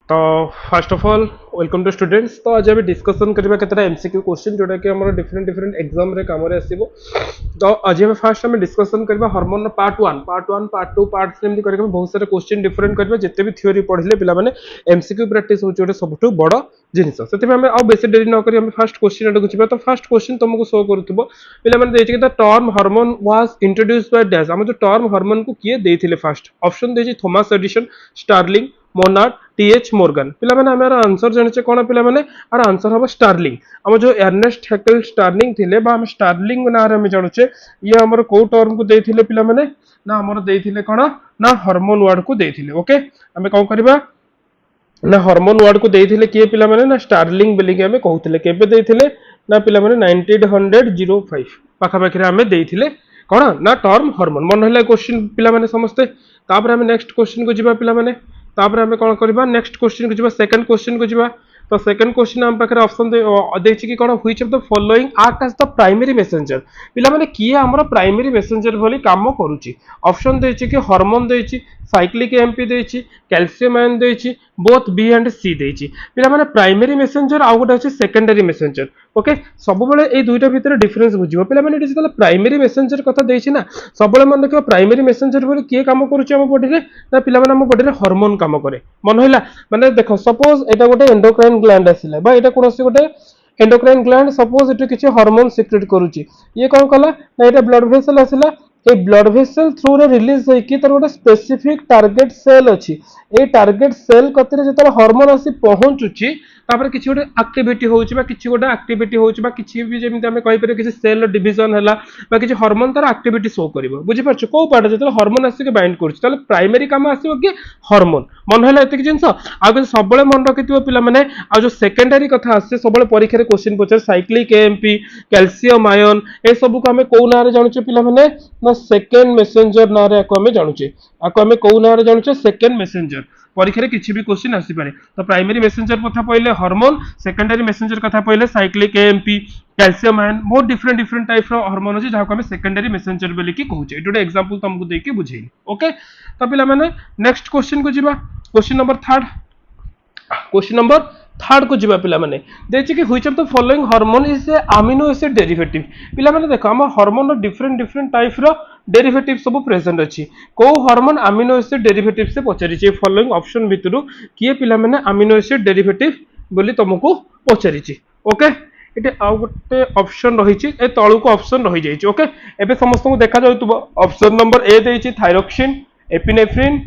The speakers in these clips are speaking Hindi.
तो first of all welcome to students. तो आज आम डिस्कसन करबा केतरा एमसीक्यू क्वेश्चन जोटा कि हमर डिफरेंट डिफरेंट एग्जाम रे काम रे आसीबो। तो आज हम फर्स्ट हम डिस्कसन करबा हार्मोन पार्ट 1 पार्ट 2 पार्ट 3 एमती करके बहुत सारे क्वेश्चन डिफरेंट करबा। जते भी थ्योरी पढिले पिला माने एमसीक्यू प्रैक्टिस होचे ओटे सबटु बड़ जिनिस। सेते हम आ बेसी देरी न करी हम फर्स्ट क्वेश्चन एडो छिबा। तो फर्स्ट क्वेश्चन तुमको शो करथबो पिला माने देछि कि the term hormone was introduced by dash. हम जो टर्म हार्मोन को किए देथिले फर्स्ट ऑप्शन देछि Thomas Edison, Starling, Monard, T H Morgan. पिला माने हमारा आंसर जानिचे कोन पिला माने आर आंसर हबो स्टार्लिंग। हम जो अर्नेस्ट हैकेल स्टार्लिंग थिले बा हम स्टार्लिंग नारे हम जानुचे ये हमर को टर्म को देथिले पिला माने ना हमर देथिले कोन ना हार्मोन वर्ड को देथिले। ओके हमें कोन करबा ना हार्मोन वर्ड को देथिले किए पिला माने ना स्टार्लिंग बोली के हमें कहउथिले। केबे देथिले ना पिला माने 1905 पाखा पाखरे हमें देथिले कोन ना टर्म हार्मोन। मन हला क्वेश्चन पिला माने समस्ते। तापर हम नेक्स्ट क्वेश्चन को जिबा पिला माने। तापर हमें कौन करबा नेक्स्ट क्वेश्चन को जिबा सेकंड क्वेश्चन को जिबा। तो सेकंड क्वेश्चन हम पाखरे ऑप्शन देछि कि कोन which of the following act as the primary messenger. पिला माने किए हमर प्राइमरी मैसेंजर बोली काम करूची। ऑप्शन देछि कि हार्मोन देछि, साइक्लिक एमपी देछि, कैल्शियम आयन देछि, बोथ बी एंड सी देछि। पिला माने प्राइमरी मैसेंजर आ गोटे अछि सेकेंडरी मैसेंजर। ओके सब बेले ए दुईटा भितर डिफरेंस बुझिबो। पिला माने जेतले प्राइमरी मैसेंजर कथा देछि ना सब बेले मन रखिबो प्राइमरी मैसेंजर बोली किए काम करूची हम बॉडी रे ना पिला माने हम बॉडी रे हार्मोन काम करे। मन हइला माने देखो सपोज एटा गोटे एंडोक्राइन ग्लैंड आसिला बा एटा कोनोसी गोटे एंडोक्राइन ग्लैंड सपोज एटा किछि हार्मोन सिक्रेट करूची। ये कोन कला ना एटा ब्लड वेसल आसिला ए ब्लड वेसल थ्रू रे रिलीज होई कि तर गोटे स्पेसिफिक टारगेट सेल अछि। ए टारगेट सेल कतरे जेतले हार्मोन आसी पहुंचुची तापर किछि गोटे एक्टिविटी होउची बा किछि गोटे एक्टिविटी होउची बा किछि भी जेमिति हमें कहि परिबे किछि सेल डिवीजन हला बा किछि हार्मोन तार एक्टिविटी शो करिवो। बुझि परछु को पार्ट जेतले हार्मोन आसी के बाइंड करछि ताले प्राइमरी काम आसीबो कि हार्मोन। मन हला एतिक जिंस आ कि सबले मन रखिथिबो पिला माने आ जो सेकेंडरी कथा आसे सबले परीक्षा रे क्वेश्चन पचर साइक्लिक एएमपी, कैल्शियम आयन ए सब को हमें को नारे जानुचे पिला माने ना सेकेंड मैसेंजर नारे को हमें जानुचे। आको हमें को नारे जानुचे सेकेंड मैसेंजर। परीक्षा रे किछि भी क्वेश्चन आसी पारे। तो प्राइमरी मैसेंजर कथा पहिले हार्मोन, सेकेंडरी मैसेंजर कथा पहिले साइक्लिक एएमपी, कैल्शियम आयन बहुत डिफरेंट डिफरेंट टाइप रो हार्मोन अछि जाहा को हमें सेकेंडरी मैसेंजर बोली कि कहूचे। एटोडे एग्जांपल तुमको देई के बुझेई। ओके तो पिला माने नेक्स्ट क्वेश्चन को जिबा। क्वेश्चन नंबर 3 क्वेश्चन नंबर 3 को जिबा पिला माने देछि कि which of the following hormone is a amino acid derivative. पिला माने देखो हम हार्मोन रो डिफरेंट डिफरेंट टाइप रो डेरिवेटिव सब प्रेजेंट अछि। को हार्मोन अमीनो एसिड डेरिवेटिव से पचारि छि। फॉलोइंग ऑप्शन भितरु किए पिला माने अमीनो एसिड डेरिवेटिव बोली तुमको पचारि छि। ओके एटे आ गोटे ऑप्शन रही छि ए तळु को ऑप्शन रही जाई छि। ओके एबे समस्त को देखा जाउतबो ऑप्शन नंबर ए देइ छि थायरोक्सिन, एपिनेफ्रिन,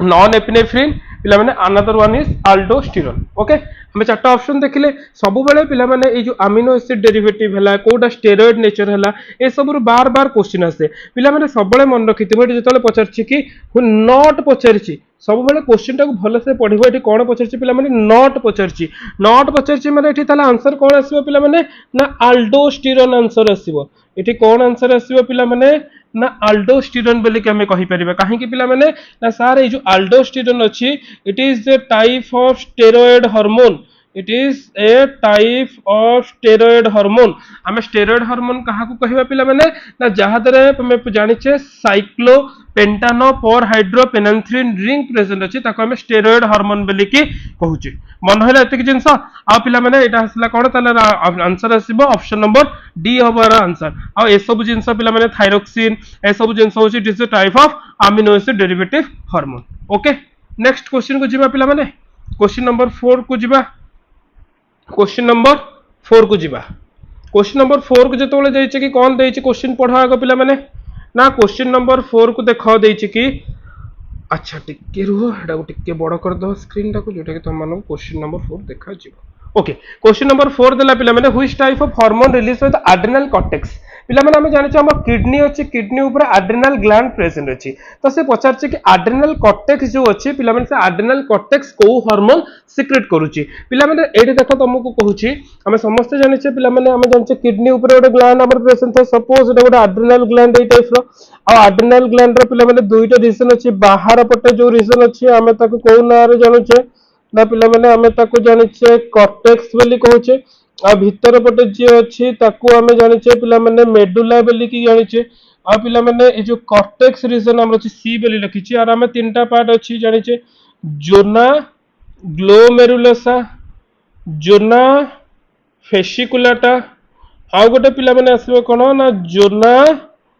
नॉन एपिनेफ्रिन पिला माने अनदर वन इज अल्डोस्टेरोन। ओके हमें चारटा ऑप्शन देखिले सब बेले पिला माने ए जो अमीनो एसिड डेरिवेटिव हला कोडा स्टेरॉइड नेचर हला ए सब रु बार बार क्वेश्चन आसे। पिला माने सब बेले मन रखिथिबो एटी जेतले पचारछि कि नॉट पचारछि सब बेले क्वेश्चन टा को भले से पढिबो। एटी कोन पचारछि पिला माने नॉट पचारछि माने एटी ताला आंसर कोन आसीबो पिला माने ना अल्डोस्टेरोन आंसर आसीबो। एटी कोन आंसर आसीबो पिला माने ना अल्डोस्टेरोन बोली के हमें कहि परिबा। काहे कि पिला माने ना सार ए जो अल्डोस्टेरोन अछि it is a type of steroid hormone. It is a type of steroid hormone. हमें स्टेरॉइड हार्मोन कहा को कहिबा पिला माने ना जहा दरे हमें जानिछे साइक्लो पेंटानो पर हाइड्रोपेनेफ्रिन रिंग प्रेजेंट अछि ताको हमें स्टेरॉइड हार्मोन बोली कि कहूचे। मन होला एतिक जिंस आ पिला माने एटा हसला कोन ताले आंसर आसीबो ऑप्शन नंबर डी हबार आंसर। आ ए सब जिंस पिला माने थायरोक्सिन ए सब जिंस होची it is a type of amino acid derivative hormone. Okay next question को जिबा पिला माने क्वेश्चन नंबर 4 को जिबा। क्वेश्चन नंबर 4 को जिबा। क्वेश्चन नंबर 4 को जेतोले देइचे कि कोन देइचे क्वेश्चन पढा आगो पिला माने ना क्वेश्चन नंबर 4 को देखा देइचे कि अच्छा टिके रुहो एटा को टिके बड़ कर दो स्क्रीन टा को जोटा कि तुम मानो क्वेश्चन नंबर 4 देखा जिवो। ओके क्वेश्चन नंबर 4 देला पिला माने which type of hormone release by the adrenal cortex. पिला माने हम जानि छ हम किडनी अछि किडनी ऊपर एड्रेनल ग्लैंड प्रेजेंट अछि। तो से पचार छ कि एड्रेनल कॉर्टेक्स जो अछि पिला माने से एड्रेनल कॉर्टेक्स को हार्मोन सिक्रेट करूची। पिला माने एडी देखो तुमको कहूची हम समस्त जानि छ पिला माने हम जानि छ किडनी ऊपर गोटे ग्लैंड हमर प्रेजेंट है। सपोज एटा गोटे एड्रेनल ग्लैंड ए टाइप रो आ एड्रेनल ग्लैंड रो पिला माने दुईटा रीजन अछि। बाहर पटे जो रीजन अछि हमें ताको को नारे जानु छ ना पिला माने हमें ताको जानि छ कॉर्टेक्स बोली कहूचे। आ भीतर पटे जे अछि ताको हमें जानि छ पिला माने मेडुला बोली कि जानि छ। आ पिला माने ए जो कॉर्टेक्स रीजन हमर अछि सी बोली लिखि छी। आर हमें तीनटा पार्ट अछि जानि छ जोना ग्लोमेरुलसा, जोना फेसिकुलाटा, आउ गोटे पिला माने आसबो कोन ना जोना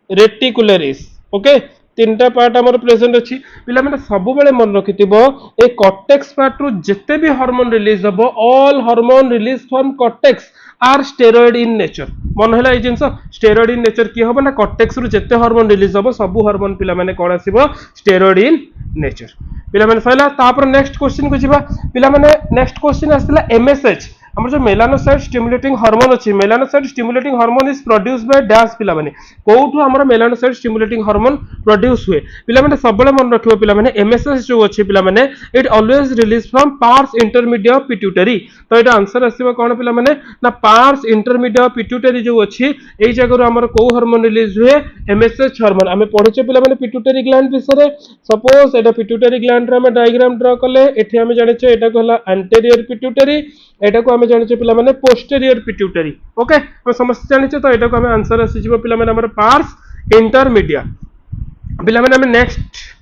रेटिकुलरिस। ओके, तीनटा पार्ट हमर प्रेजेंट अछि। पिला माने सब बेले मन रखिथिबो ए कॉर्टेक्स पार्ट रु जते भी हार्मोन रिलीज हबो, all hormone release from cortex are steroid in nature. मन हैला ए जिंस स्टेरॉइड इन नेचर की हबो ना कॉर्टेक्स रु जते हार्मोन रिलीज हबो सब हार्मोन पिला माने कोन आसीबो स्टेरॉइड इन नेचर। पिला माने सैला तापर नेक्स्ट क्वेश्चन को जिबा। पिला माने नेक्स्ट क्वेश्चन आस्तिला एमएसएच हमर जो मेलानोसाइट स्टिमुलेटिंग हार्मोन अछि, melanocyte stimulating hormone is produced by dash पिला माने कोठु हमर मेलानोसाइट स्टिमुलेटिंग हार्मोन प्रोड्यूस हुए। पिला माने सब बेले मन रखिबो पिला माने एमएसएच जो अछि पिला माने it always release from pars intermediate of pituitary. तो एटा आंसर आसीबो कोन पिला माने ना पार्स इंटरमीडिएट ऑफ पिट्यूटरी जो अछि एई जगह रो हमर को हार्मोन रिलीज हुए एमएसएच हार्मोन। हमें पढिचे पिला माने पिट्यूटरी ग्लैंड विषय। सपोज एटा पिट्यूटरी ग्लैंड रो हम डायग्राम ड्रा कले एठी हम जानिचे एटा को हला एंटीरियर पिट्यूटरी, एटा को हम जानिचे पिला माने पोस्टीरियर पिट्यूटरी। ओके, हम समस्त जानिचे तो एटा को हम आंसर आसी जिवो पिला माने हमर पार्स इंटरमीडिएट। पिला माने हम नेक्स्ट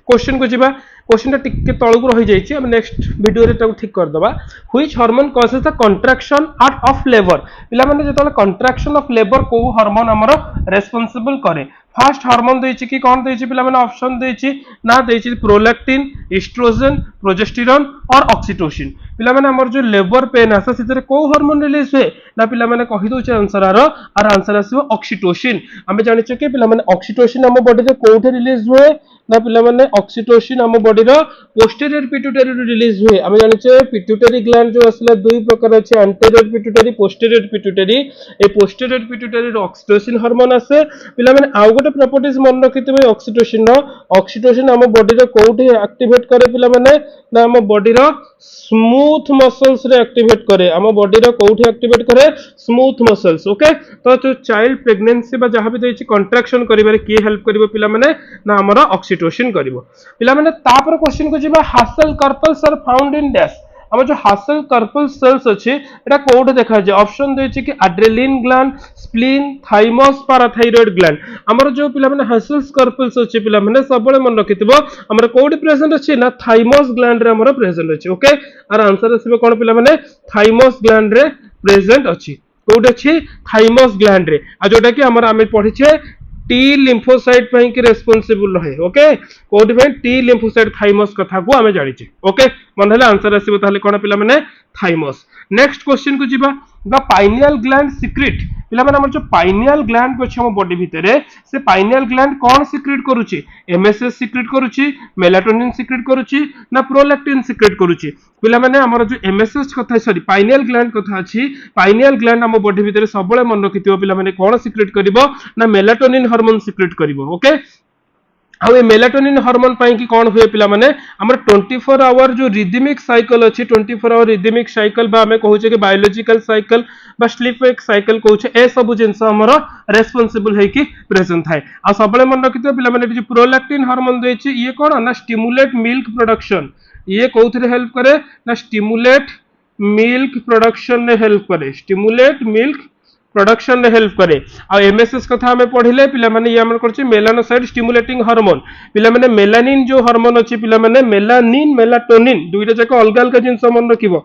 क्वेश्चन को जिबा। क्वेश्चन टिके तळगु रहि जाईछि, हम नेक्स्ट वीडियो रे ताको ठीक कर दबा। Which hormone causes the contraction of labour. पिला माने जेतले कंट्रैक्शन ऑफ लेबर को हार्मोन हमर रेस्पोंसिबल करे। फर्स्ट हार्मोन देछि कि कोन देछि पिला माने ऑप्शन देछि ना देछि प्रोलैक्टिन, एस्ट्रोजन, प्रोजेस्टेरोन और ऑक्सीटोसिन। पिला माने हमर जो लेबर पेन आसे सितरे को हार्मोन रिलीज हुए ना पिला माने कहि दोछ आंसर आर आंसर आसीबो ऑक्सीटोसिन। हमें जानिछे कि पिला माने ऑक्सीटोसिन हम बॉडी रे कोठे रिलीज हुए ना पिला माने ऑक्सीटोसिन हम बॉडी रो पोस्टीरियर पिट्यूटरी रो रिलीज हुए। हमें जानिछे पिट्यूटरी ग्लैंड जो असला दुई प्रकार अछि एंटीरियर पिट्यूटरी, पोस्टीरियर पिट्यूटरी। ए पोस्टीरियर पिट्यूटरी रो ऑक्सीटोसिन हार्मोन आसे। पिला माने आउ गोटे प्रॉपर्टीज मन रखितबे ऑक्सीटोसिन रो। ऑक्सीटोसिन हम बॉडी रे कोठे एक्टिवेट करे पिला माने ना हम बॉडी रो स्मूथ मसल्स रे एक्टिवेट करे। हम बॉडी रो कोठे एक्टिवेट करे स्मूथ मसल्स। ओके, तो जो चाइल्ड प्रेगनेंसी बा जहां भी देछि कंट्रैक्शन करिबारे की हेल्प करिवो पिला माने ना हमर ऑक्सीटोसिन करिवो। पिला माने तापर क्वेश्चन को जिबा हासल carpals are found in dash. हम जो हासल कार्पल सेल्स अछि एटा कोठे देखा जाय। ऑप्शन देछि कि adrenaline gland, spleen, thymus, parathyroid gland. हमर जो पिला माने हासल कार्पल्स अछि पिला माने सबले मन रखितबो हमर कोठे प्रेजेंट अछि ना थाइमस ग्लैंड रे हमर प्रेजेंट अछि। ओके, आर आंसर आसीबो कोन पिला माने थाइमस ग्लैंड रे प्रेजेंट अछि। कोड अछि थाइमस ग्लैंड रे आ जोटा कि हमर आमे पढिछे टी लिम्फोसाइट पई कि रेस्पोंसिबल रहे। ओके, कोड पे टी लिम्फोसाइट थाइमस कथा को आमे जानिछे। ओके, मन हला आंसर आसीबो ताले कोन पिला माने थाइमस। नेक्स्ट क्वेश्चन को जिबा द पाइनियल ग्लैंड सिक्रेट। पिला माने हमर जो पाइनियल ग्लैंड अछि हम बॉडी भितरे से पाइनियल ग्लैंड कोन सिक्रेट करूची? एमएसएच सिक्रेट करूची, मेलाटोनिन सिक्रेट करूची ना प्रोलैक्टिन सिक्रेट करूची? पिला माने हमर जो एमएसएच कथा सॉरी पाइनियल ग्लैंड कथा अछि, पाइनियल ग्लैंड हम बॉडी भितरे सबले मन रखिथिबो पिला माने कोन सिक्रेट करिवो ना मेलाटोनिन हार्मोन सिक्रेट करिवो। ओके, आउ ए मेलाटोनिन हार्मोन पई कि कोन हुए पिला माने हमर 24 आवर जो रिदमिक साइकिल अछि 24 आवर रिदमिक साइकिल बा हमें कहू छै कि बायोलॉजिकल साइकिल बा स्लीप वेक साइकिल कहू छै ए सब जिंस हमर रेस्पोंसिबल है कि प्रेजेंट थाए। आ सबले मन रखितो पिला माने जो प्रोलैक्टिन हार्मोन दै छै ये कोन ना स्टिमुलेट मिल्क प्रोडक्शन। ये कोउथरे हेल्प करे ना स्टिमुलेट मिल्क प्रोडक्शन ने हेल्प करे, स्टिमुलेट मिल्क प्रोडक्शन ने हेल्प करे। आ एमएसएस कथा हमें पढिले पिला माने ये हमर करछि मेलानोसाइट स्टिमुलेटिंग हार्मोन। पिला माने मेलानिन जो हार्मोन अछि पिला माने मेलानिन मेलाटोनिन दुइटा जाक अलग अलग जिंस मन रखिबो।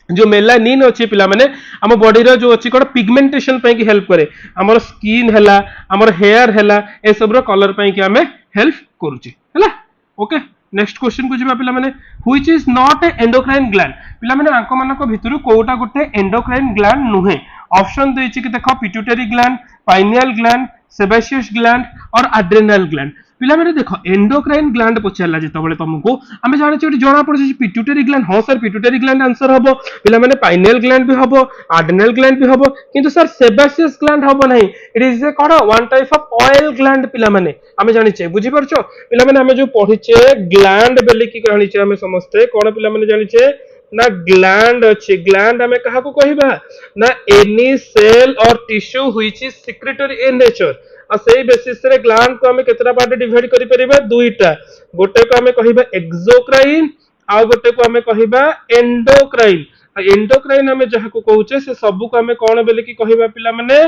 जो मेलानिन अछि पिला माने हम बॉडी रो जो अछि कोन पिगमेंटेशन पई कि हेल्प करे। हमर स्किन हैला, हमर हेयर हैला ए सब रो कलर पई कि हमें हेल्प करूची हैला। ओके, नेक्स्ट क्वेश्चन को जिबा पिला माने which is not a endocrine gland. पिला माने आंको मानको भितरु कोउटा गोटे एंडोक्राइन ग्लैंड नुहे। ऑप्शन देछि कि देखो pituitary gland, pineal gland, sebaceous gland और एड्रेनल ग्लैंड। पिला माने देखो एंडोक्राइन ग्लैंड पछाला जेतबेले तुमको हमें जाने छै जणा पड़ छै पिट्यूटरी ग्लैंड। हां सर पिट्यूटरी ग्लैंड आंसर हबो। पिला माने पाइनियल ग्लैंड भी हबो, एड्रेनल ग्लैंड भी हबो, किंतु सर सेबासियस ग्लैंड हबो नहीं। It is a cone one type of oil gland पिला माने हमें जानि छै बुझी परछो। पिला माने हमें जो पढिचे ग्लैंड बेले की कहानी छै हमें समझते कोन पिला माने जानि छै ना ग्लैंड अछि। ग्लैंड हमें कहा को कहिबा ना एनी सेल और tissue which is secretory in nature. आ सेही बेसिस रे ग्लैंड को हमें केतरा पार्ट डिवाइड करि परिबा दुईटा। गोटे को हमें कहिबा एक्सोक्राइन आ गोटे को हमें कहिबा एंडोक्राइन। आ एंडोक्राइन हमें जहा को कहउचे से सब को हमें कोन बेले की कहिबा पिला माने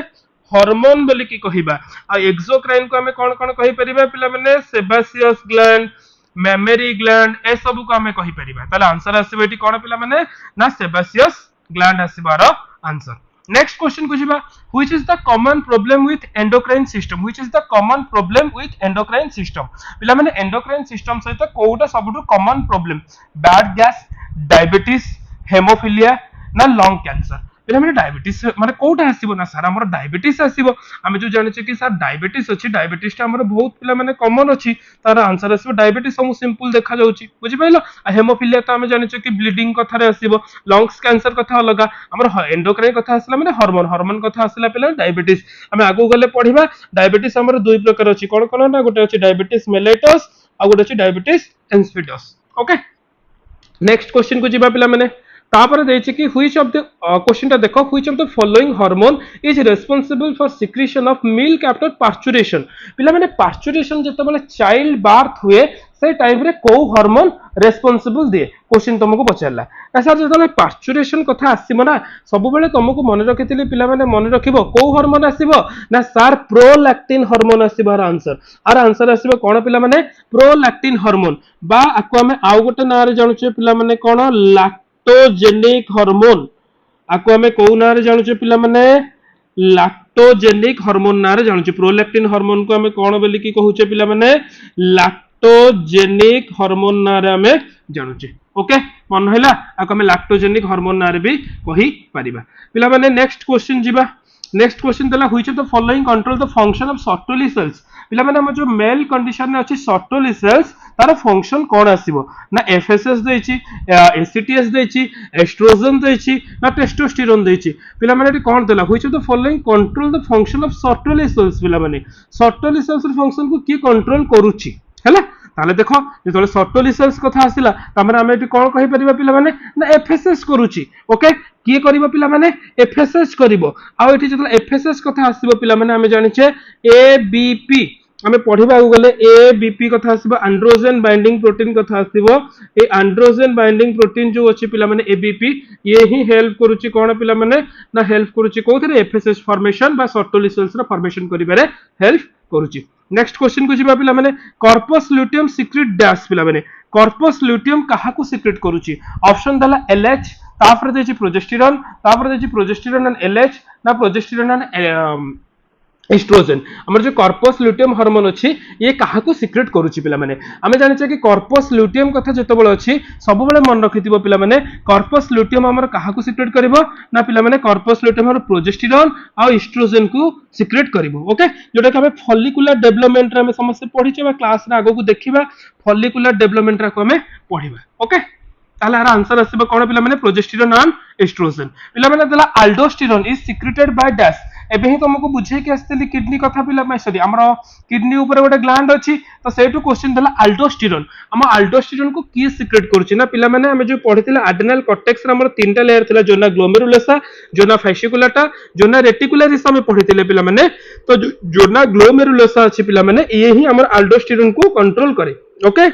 हार्मोन बोली की कहिबा। आ एक्सोक्राइन को हमें कोन कोन कहि परिबा पिला माने सेबासियस ग्लैंड, मेमोरी ग्लैंड ए सब को आमे कहि परिबा ताले आंसर आसीबो एटी कोन पिला माने ना सेबासियस ग्लैंड आसीबार आंसर नेक्स्ट क्वेश्चन को जिबा which is the common problem with endocrine system which is the common problem with endocrine system पिला माने एंडोक्राइन सिस्टम सहित कोउटा सबटु common problem bad gas diabetes hemophilia ना लंग कैंसर पिला माने डायबिटीज माने कोउटा आसीबो ना सर हमर डायबिटीज आसीबो आमे जो जानि कि सर डायबिटीज अछि डायबिटीज ता हमर बहुत पिला माने कॉमन अछि तार आंसर आसीबो डायबिटीज हम सिंपल देखा जाउछि बुझि पाइलो हेमोफिलिया तो आमे जानि कि ब्लीडिंग कथा रे आसीबो लंग्स कैंसर कथा अलगा हमर एंडोक्राइन कथा आसला माने हार्मोन हार्मोन कथा आसला पिला डायबिटीज आमे आगु गले पढिबा डायबिटीज हमर दुई प्रकार अछि कोन कोन ना गोटे अछि डायबिटीज मेलिटस आ गोटे अछि diabetes insipidus okay next question को जिबा पिला माने तापर देछि कि व्हिच ऑफ द क्वेश्चन ता देखो which of the following hormone is responsible for secretion of milk after parturition पिला माने पार्चुरेशन जते बेले चाइल्ड बर्थ हुए से टाइम रे को हार्मोन रेस्पोंसिबल दिए क्वेश्चन तुमको पचारला सर जते पार्चुरेशन कथा आसीबो ना सब बेले तुमको मन रखिथिले पिला माने मन रखिबो को हार्मोन आसीबो ना सर प्रोलैक्टिन हार्मोन आसीबो आंसर आसीबो कोन पिला माने प्रोलैक्टिन हार्मोन बा आको हमें आउ गोटे ना रे जानुचे पिला माने कोन लैक्टोजेनिक हार्मोन आको हमें को ना रे जानुचे पिला माने लैक्टोजेनिक हार्मोन ना रे जानुचे प्रोलैक्टिन हार्मोन को हमें कोन बोली की कहूचे पिला माने लैक्टोजेनिक हार्मोन ना रे हमें जानुचे ओके मन हैला आको हमें लैक्टोजेनिक हार्मोन ना रे भी कहि परिबा पिला माने नेक्स्ट क्वेश्चन जिबा नेक्स्ट क्वेश्चन देला which of the following control the function of Sertoli cells पिला माने हम जो मेल कंडीशन में अछि सर्टोली सेल्स तार फंक्शन कोन आसीबो ना एफएसएस देछि एसीटीएस देछि एस्ट्रोजन देछि ना टेस्टोस्टेरोन देछि पिला माने कोन देला which of the following control the function of Sertoli cells पिला माने सर्टोली सेल्स फंक्शन को की कंट्रोल करूछि हैला ताले देखो जेतले सर्टोली सेल्स कथा आसिला तमरा हम एटी कोन कहि परिबा पिला माने ना एफएसएस करूछि ओके किए करिबो पिला माने एफएसएस करिबो आ एटी जेतले एफएसएस कथा आसीबो पिला माने हम जानिछे एबीपी हमें पढ़िबा गले एबीपी कथा आसीबो एंड्रोजन बाइंडिंग प्रोटीन कथा आसीबो ए एंड्रोजन बाइंडिंग प्रोटीन जो अछि पिला माने एबीपी ये ही हेल्प करूछि कोन पिला माने ना हेल्प करूछि कोथरे एफएसएस फॉर्मेशन बा सर्टोली सेल्स रा फॉर्मेशन करिबारे हेल्प करूछि नेक्स्ट क्वेश्चन को जिबा पिला माने कॉर्पस ल्यूटियम सीक्रेट डैश पिला माने कॉर्पस ल्यूटियम काहा को सीक्रेट करूछि ऑप्शन दला एलएच तापर देछि प्रोजेस्टेरोन एंड एलएच ना प्रोजेस्टेरोन एंड एस्ट्रोजन हमर जो कॉर्पस ल्यूटियम हार्मोन अछि ये काहा को सीक्रेट करूछि पिला माने हमें जानि छै कि कॉर्पस ल्यूटियम कथा जते बेले अछि सब बेले मन रखिथिबो पिला माने कॉर्पस ल्यूटियम हमर काहा को सीक्रेट करबो ना पिला माने कॉर्पस ल्यूटियम हमर प्रोजेस्टेरोन आ एस्ट्रोजन को सीक्रेट करबो ओके जोटा कि हमें फॉलिकुलर डेवलपमेंट रे हमें समस्त पढिछे बा क्लास रे आगो को देखिबा फॉलिकुलर डेवलपमेंट रे को हमें पढिबा ओके ताले आर आंसर आसीबो कोन पिला माने प्रोजेस्टेरोन एंड एस्ट्रोजन पिला माने दला अल्डोस्टेरोन इज सीक्रेटेड बाय डैश एबे ही तुमको बुझे के आस्तली किडनी कथा पिला मै सॉरी हमरो किडनी ऊपर गोटे ग्लैंड अछि तो सेटू क्वेश्चन दला अल्डोस्टेरोन हम अल्डोस्टेरोन को की सीक्रेट करछि ना पिला माने हम जो पढिथिला एड्रेनल कॉर्टेक्स रे हमरो तीनटा लेयर थिला जोना ग्लोमेरुलसा जोना फासिकुलाटा जोना रेटिकुलरिस हम पढिथिले पिला माने तो जोना ग्लोमेरुलसा अछि पिला माने ये ही हमर अल्डोस्टेरोन को कंट्रोल करे ओके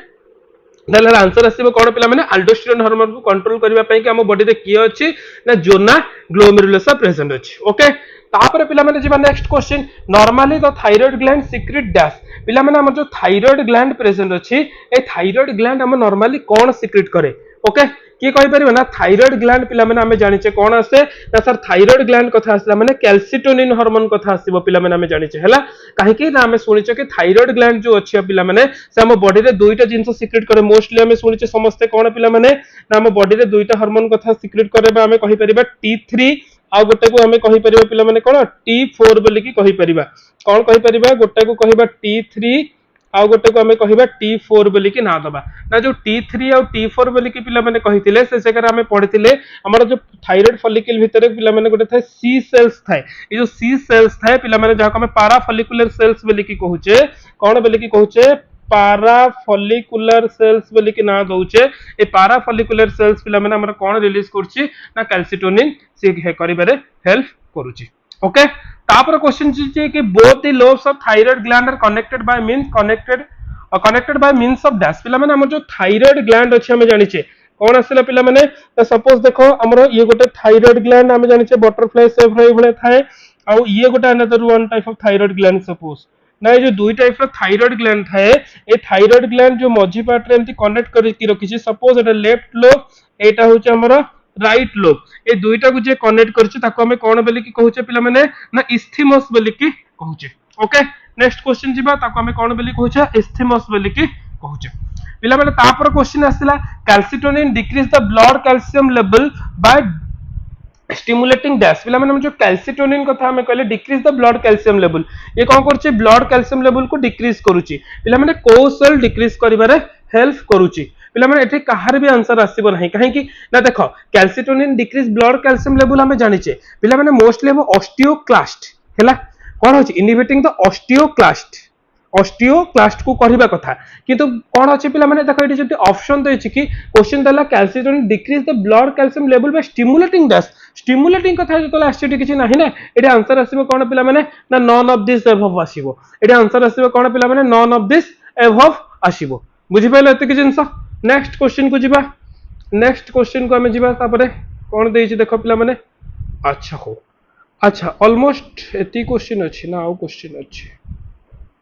ताले आंसर आसीबो कोन पिला माने अल्डोस्टेरोन हार्मोन को कंट्रोल करबा पई कि हम बॉडी रे की अछि ना जोना ग्लोमेरुलसा प्रेजेंट अछि ओके तापर पिला माने जिबा next question normally the thyroid gland secret dash पिला माने हमर जो थायराइड ग्लैंड प्रेजेंट अछि ए थायराइड ग्लैंड हम नॉर्मली कोन सीक्रेट करे ओके की कहि परिबो ना थायराइड ग्लैंड पिला माने हमें जानिचे कोन आसे ना सर थायराइड ग्लैंड कथा आसला माने कैल्सिटोनिन हार्मोन कथा आसीबो पिला माने हमें जानिचे हला काहे कि ना हमें सुनिचे कि थायराइड ग्लैंड जो अछि पिला माने से हम बॉडी रे दुईटा जिंस सीक्रेट करे मोस्टली हमें सुनिचे समस्त कोन पिला माने ना हम बॉडी रे दुईटा हार्मोन कथा सीक्रेट करे बा हमें कहि परिबा T3 आ गोटे को हमें कहि परिबा पिला माने कोन T4 बोली की कहि परिबा कोन कहि परिबा गोटे को कहिबा T3 आ गोटे को हमें कहिबा T4 बोली की ना दबा ना जो T3 और T4 बोली की पिला माने कहिथिले से जगह हमें पढिथिले हमर जो थायराइड फॉलिकल भीतर पिला माने गोटे थाए सी सेल्स थाए ये जो सी सेल्स थाए पिला माने जहा को हमें पारा फॉलिकुलर सेल्स बोली की कहूचे कोन बोली की कहूचे पारा फॉलिकुलर सेल्स बोली की ना दउचे ए पारा फॉलिकुलर सेल्स पिला माने हमर कोन रिलीज करछि ना कैल्सिटोनिन से हे करिबारे हेल्प करूछि ओके तापर क्वेश्चन छी कि both the lobes of thyroid gland are connected by means of dash पिला माने हमर जो थायराइड ग्लैंड अछि हमें जानि छे कोन आसिला पिला माने तो सपोज देखो हमर ये गोटे थायराइड ग्लैंड हमें जानि छे बटरफ्लाई शेप रे भले थाए आ ये गोटे another one type of thyroid gland suppose ना ये जो दुई टाइप थायराइड ग्लैंड थाए ए थायराइड ग्लैंड जो मझी पार्ट रे एमती कनेक्ट करके रखी सपोज एटा लेफ्ट लोब एटा होचे हमर राइट लोब ए दुईटा को जे कनेक्ट करछि ताको हमें कोन बोली कि कहूचे पिला माने ना इस्थीमस बोली कि कहूचे ओके नेक्स्ट क्वेश्चन जिबा ताको हमें कोन बोली कहूचे इस्थीमस बोली कि कहूचे पिला माने तापर क्वेश्चन आसिला calcitonin decrease the blood calcium level by stimulating dash पिला माने जो कैल्सिटोनिन कथा हमें कहले decrease the blood calcium level ये कौन करछि ब्लड कैल्शियम लेवल को डिक्रीज करूछि पिला माने को सेल डिक्रीज करिबारे हेल्प करूछि पिला माने एठी कहार भी आंसर आसीबो नाही काहे कि ना देखो calcitonin decrease blood calcium level हमें जानिचे पिला माने मोस्टली हम ऑस्टियोक्लास्ट हैला कोन होछि इनहिबिटिंग द ऑस्टियोक्लास्ट को कहबा कथा किंतु कोन अछि पिला माने देखो एठी जति ऑप्शन देछि कि क्वेश्चन दला calcitonin decrease the blood calcium level by stimulating कथा जतला आछि किछि नाही ना एठी आंसर आसीबो कोन पिला माने ना नॉन ऑफ दिस एबव आसीबो एठी आंसर आसीबो कोन पिला माने नॉन ऑफ दिस एबव आसीबो बुझि पाइलो एते कि जिंस नेक्स्ट क्वेश्चन को जिबा नेक्स्ट क्वेश्चन को हमें जिबा तापरे कोन देछि देखो पिला माने अच्छा हो अच्छा ऑलमोस्ट एती क्वेश्चन अछि ना आउ क्वेश्चन अछि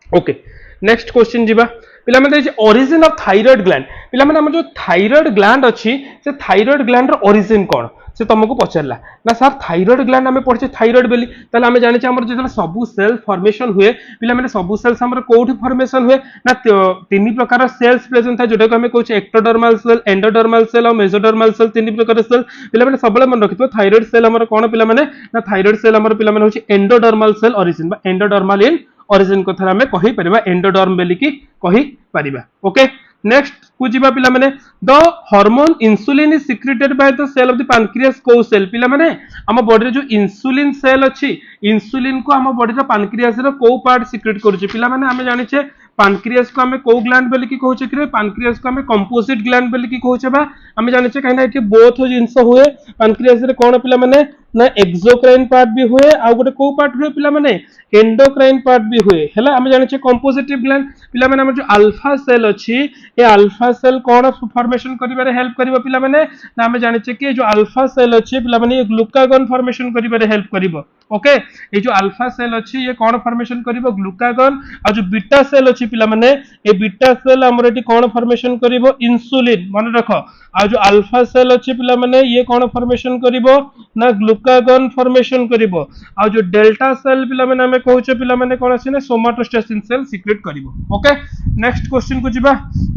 ओके नेक्स्ट क्वेश्चन जिबा पिला माने देछि ओरिजिन ऑफ थायराइड ग्लैंड पिला माने हम जो थायराइड ग्लैंड अछि से थायराइड ग्लैंड रो ओरिजिन कोन से तुमको पचारला ना सर थायराइड ग्लैंड हमें पढ़छे थायराइड बेली ताले हमें जानि छ हमर जेतला सबु सेल फॉर्मेशन हुए पिला माने सबु सेल्स हमर कोठी फॉर्मेशन हुए ना तीन प्रकार सेल्स प्रेजेंट था जोटा को हमें कहउछ एक्टोडर्मल सेल एंडोडर्मल सेल और मेसोडर्मल सेल तीन प्रकार सेल पिला माने सबले मन रखितो थायराइड सेल हमर कोन पिला माने ना थायराइड सेल हमर पिला माने होछि एंडोडर्मल सेल ओरिजिन बा एंडोडर्मल इन ओरिजिन को थरा में कहि परिबा एंडोडर्म बेली की कहि परिबा ओके नेक्स्ट कुजिबा पिला माने the hormone insulin is secreted by the cell of the pancreas को सेल पिला माने हम बॉडी रे जो इंसुलिन सेल अछि इंसुलिन को हम बॉडी रे पैनक्रियास रे को पार्ट सिक्रेट करूछि पिला माने हमें जानि छे पैनक्रियास को हमें को ग्लैंड बोली की कहउछे कि पैनक्रियास को हमें कंपोजिट ग्लैंड बोली की कहउछे बा हमें जानि छे काइना एठी बोथ जिंस हुए पैनक्रियास रे कोन पिला माने ना एक्सोक्राइन पार्ट भी हुए आ गोटे को पार्ट हुए पिला माने एंडोक्राइन पार्ट भी हुए हैला हमें जानि छे कंपोजिटिव ग्लैंड पिला माने हमर जो अल्फा सेल अछि ए अल्फा सेल कोन फॉर्मेशन करिबारे हेल्प करिवो पिला माने ना हमें जानि छे कि जो अल्फा सेल अछि पिला माने ग्लूकागोन फॉर्मेशन करिबारे हेल्प करिवो ओके ये जो अल्फा सेल अछि ये कोन फॉर्मेशन करिवो ग्लूकागोन आ जो बीटा सेल अछि पिला माने ए बीटा सेल हमर एटी कोन फॉर्मेशन करिवो इंसुलिन मन रखो आ जो अल्फा सेल अछि पिला माने ये कोन फॉर्मेशन करिवो ना ग्लूकागोन फॉर्मेशन करिवो आ जो डेल्टा सेल पिला माने हमें कहउछे पिला माने कोन अछि ना सोमाटोस्टेसिन सेल सीक्रेट करिवो ओके नेक्स्ट क्वेश्चन को जिबा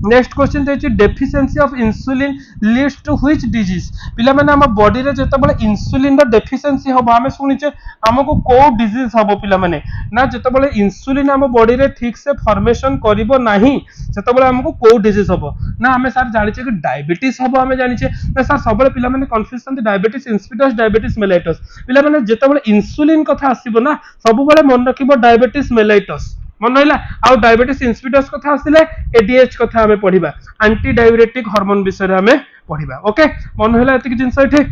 नेक्स्ट क्वेश्चन देछि deficiency of insulin leads to which disease पिला माने हम बॉडी रे जतबले इंसुलिन रो डेफिशिएंसी होबा हमें सुनिचे हमको को डिजीज होबो पिला माने ना जतबले इंसुलिन हम बॉडी रे ठीक से फॉर्मेशन करिवो नाही जतबले हमको को डिजीज होबो ना हमें सर जानिचे कि डायबिटीज होबो हमें जानिचे ना सर सबले पिला माने confusion diabetes insipidus diabetes mellitus पिला माने जतबले इंसुलिन कथा आसीबो ना सब बेले मन रखिबो डायबिटीज मेलाइटस मन रहिला आ डायबिटीज इंसिपिडस कथा आसिले एडीएच कथा हमें पढिबा एंटी डायबिटिक हार्मोन विषय हमें पढिबा ओके मन रहिला एति जिंस एठी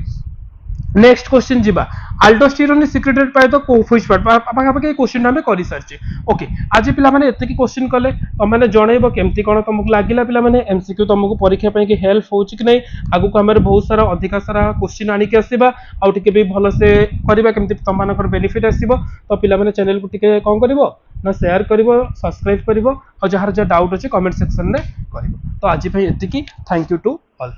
नेक्स्ट क्वेश्चन जिबा अल्डोस्टेरोन is secreted by the which part पापा के क्वेश्चन हमें करि सरछि ओके आज पिला माने एते की क्वेश्चन कले त माने जणैबो केमती कोन तुमको लागिला पिला माने एमसीक्यू तुमको परीक्षा पय की हेल्प होछि कि नै आगु को हमर बहुत सारा अधिका सारा क्वेश्चन आनी के आसीबा आ टिके भी भलो से करबा केमती तम मानकर बेनिफिट आसीबो तो पिला माने चैनल को टिके कोन करबो ना शेयर करबो सब्सक्राइब करबो और जहार जे डाउट अछि कमेंट सेक्शन में करबो तो आज पय एते की थैंक यू टू ऑल।